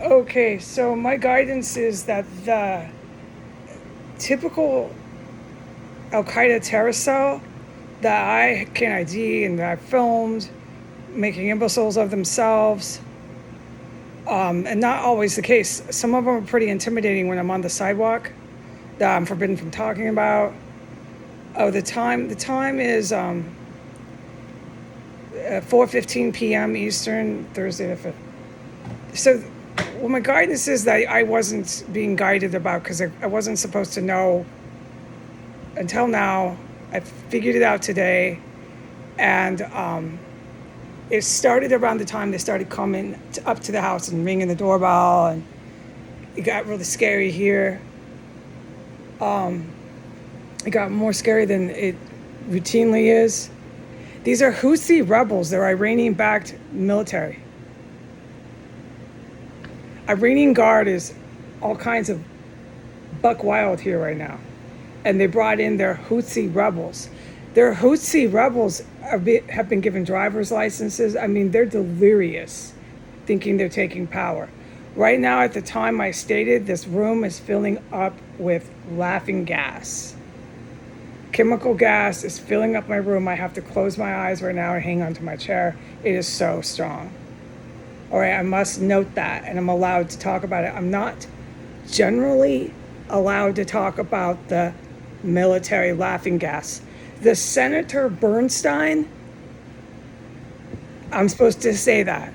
Okay, so my guidance is that the typical Al Qaeda terrorist cell that I can ID and that I filmed making imbeciles of themselves, and not always the case. Some of them are pretty intimidating when I'm on the sidewalk that I'm forbidden from talking about. Oh, the time is 4:15 p.m. Eastern, Thursday the 5th. So, well, my guidance is that I wasn't being guided about because I wasn't supposed to know until now. I figured it out today, and it started around the time they started coming up to the house and ringing the doorbell, and it got really scary here. It got more scary than it routinely is. These are Houthi rebels. They're Iranian-backed military. Iranian Guard is all kinds of buck wild here right now. And they brought in their Houthi rebels. Their Houthi rebels have been given driver's licenses. I mean, they're delirious, thinking they're taking power. Right now, at the time I stated, this room is filling up with laughing gas. Chemical gas is filling up my room. I have to close my eyes right now and hang onto my chair. It is so strong. All right, I must note that, and I'm allowed to talk about it. I'm not generally allowed to talk about the military laughing gas. The Senator Bernstein, I'm supposed to say that.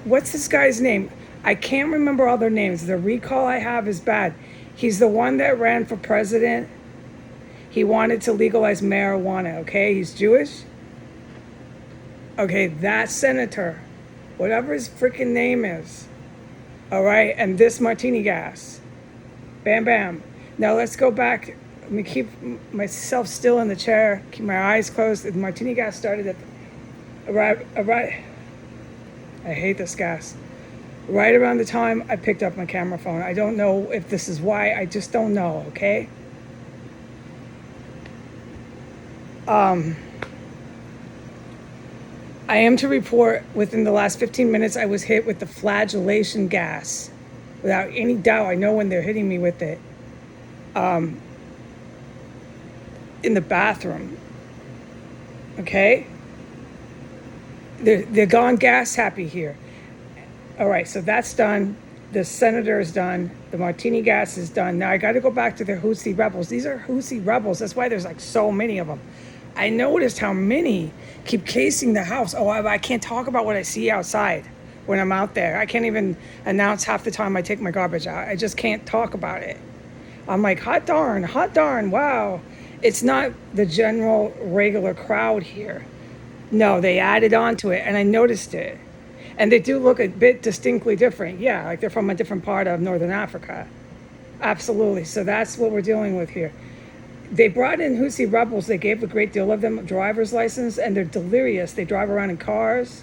What's this guy's name? I can't remember all their names. The recall I have is bad. He's the one that ran for president. He wanted to legalize marijuana, okay? He's Jewish. Okay, that senator, whatever his freaking name is, all right? And this martini gas. Bam, bam. Now let's go back. Let me keep myself still in the chair, keep my eyes closed. The martini gas started at right. I hate this gas. Right around the time I picked up my camera phone. I don't know if this is why. I just don't know, okay? I am to report within the last 15 minutes I was hit with the flagellation gas. Without any doubt, I know when they're hitting me with it. In the bathroom. Okay? They're gone gas happy here. All right, so that's done. The senator is done. The martini gas is done. Now I got to go back to the Houthi rebels. These are Houthi rebels. That's why there's like so many of them. I noticed how many keep casing the house. Oh, I can't talk about what I see outside when I'm out there. I can't even announce half the time I take my garbage out. I just can't talk about it. I'm like, hot darn, wow. It's not the general regular crowd here. No, they added on to it, and I noticed it. And they do look a bit distinctly different. Yeah, like they're from a different part of Northern Africa. Absolutely. So that's what we're dealing with here. They brought in Houthi rebels. They gave a great deal of them a driver's license, and they're delirious. They drive around in cars.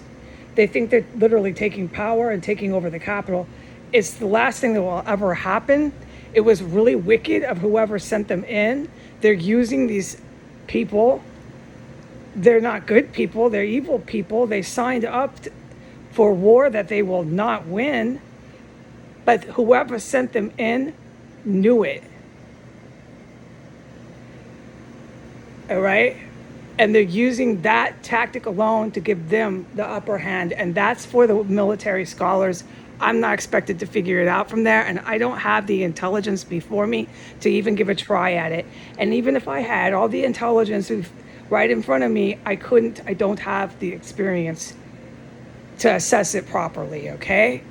They think they're literally taking power and taking over the capital. It's the last thing that will ever happen. It was really wicked of whoever sent them in. They're using these people. They're not good people. They're evil people. They signed up for war that they will not win. But whoever sent them in knew it. All right? And they're using that tactic alone to give them the upper hand. And that's for the military scholars. I'm not expected to figure it out from there. And I don't have the intelligence before me to even give a try at it. And even if I had all the intelligence right in front of me, I don't have the experience to assess it properly, okay?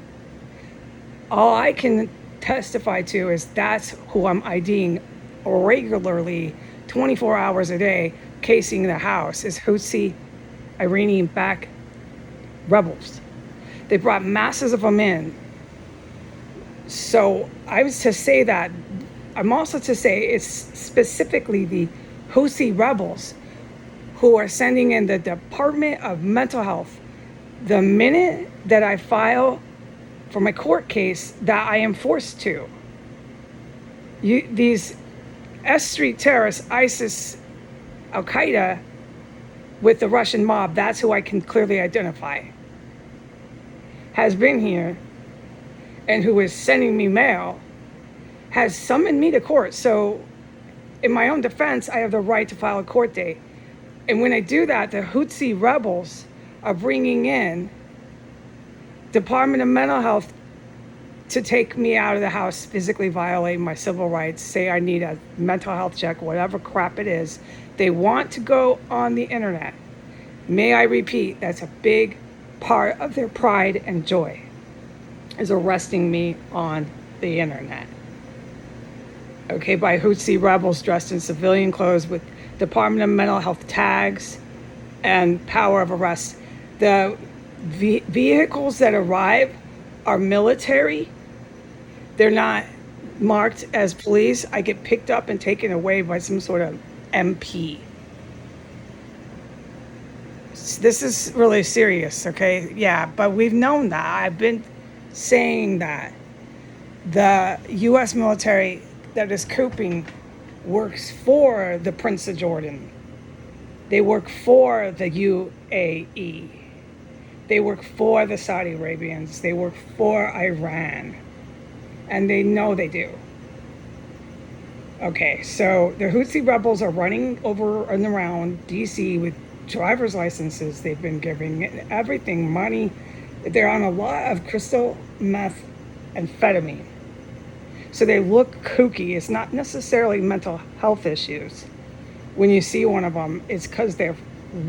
All I can testify to is that's who I'm IDing regularly, 24 hours a day, casing the house, is Houthi Iranian-backed rebels. They brought masses of them in. So I was to say that. I'm also to say it's specifically the Houthi rebels who are sending in the Department of Mental Health. The minute that I file for my court case that I am forced to, these S Street terrorists, ISIS, Al Qaeda, with the Russian mob, that's who I can clearly identify, has been here and who is sending me mail has summoned me to court. So in my own defense, I have the right to file a court date. And when I do that, the Houthi rebels are bringing in Department of Mental Health to take me out of the house, physically violate my civil rights, say I need a mental health check, whatever crap it is. They want to go on the internet. May I repeat, that's a big part of their pride and joy, is arresting me on the internet. Okay, by Houthi rebels dressed in civilian clothes with Department of Mental Health tags and power of arrest. The vehicles that arrive are military. They're not marked as police. I get picked up and taken away by some sort of MP. This is really serious, okay? Yeah, but we've known that. I've been saying that. The U.S. military that is cooping works for the Prince of Jordan. They work for the UAE. They work for the Saudi Arabians. They work for Iran. And they know they do. Okay, so the Houthi rebels are running over and around D.C. with driver's licenses they've been giving, everything, money. They're on a lot of crystal meth, amphetamine. So they look kooky. It's not necessarily mental health issues. When you see one of them, it's because they're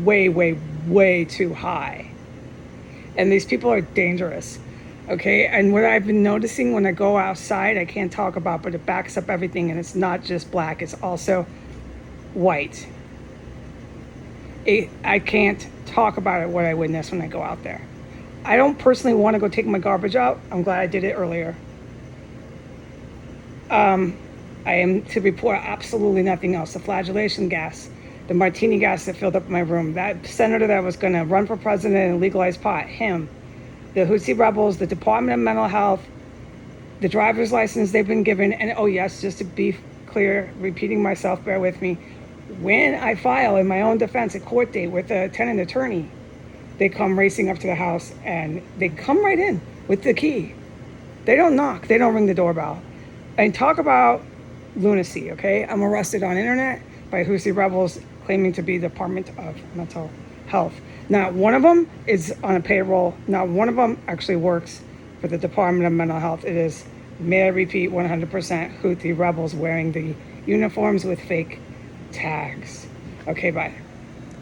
way, way, way too high. And these people are dangerous. Okay, and what I've been noticing when I go outside, I can't talk about, but it backs up everything, and it's not just black, it's also white. I can't talk about it, what I witness when I go out there. I don't personally want to go take my garbage out. I'm glad I did it earlier. I am to report absolutely nothing else. The flagellation gas, the martini gas that filled up my room, that senator that was going to run for president and legalize pot, him. The Houthi rebels, the Department of Mental Health, the driver's license they've been given, and oh yes, just to be clear, repeating myself, bear with me, when I file in my own defense a court date with a tenant attorney, they come racing up to the house and they come right in with the key. They don't knock, they don't ring the doorbell. And talk about lunacy, okay? I'm arrested on internet by Houthi rebels claiming to be the Department of Mental Health. Not one of them is on a payroll. Not one of them actually works for the Department of Mental Health. It is, may I repeat, 100% Houthi rebels wearing the uniforms with fake tags. Okay, bye.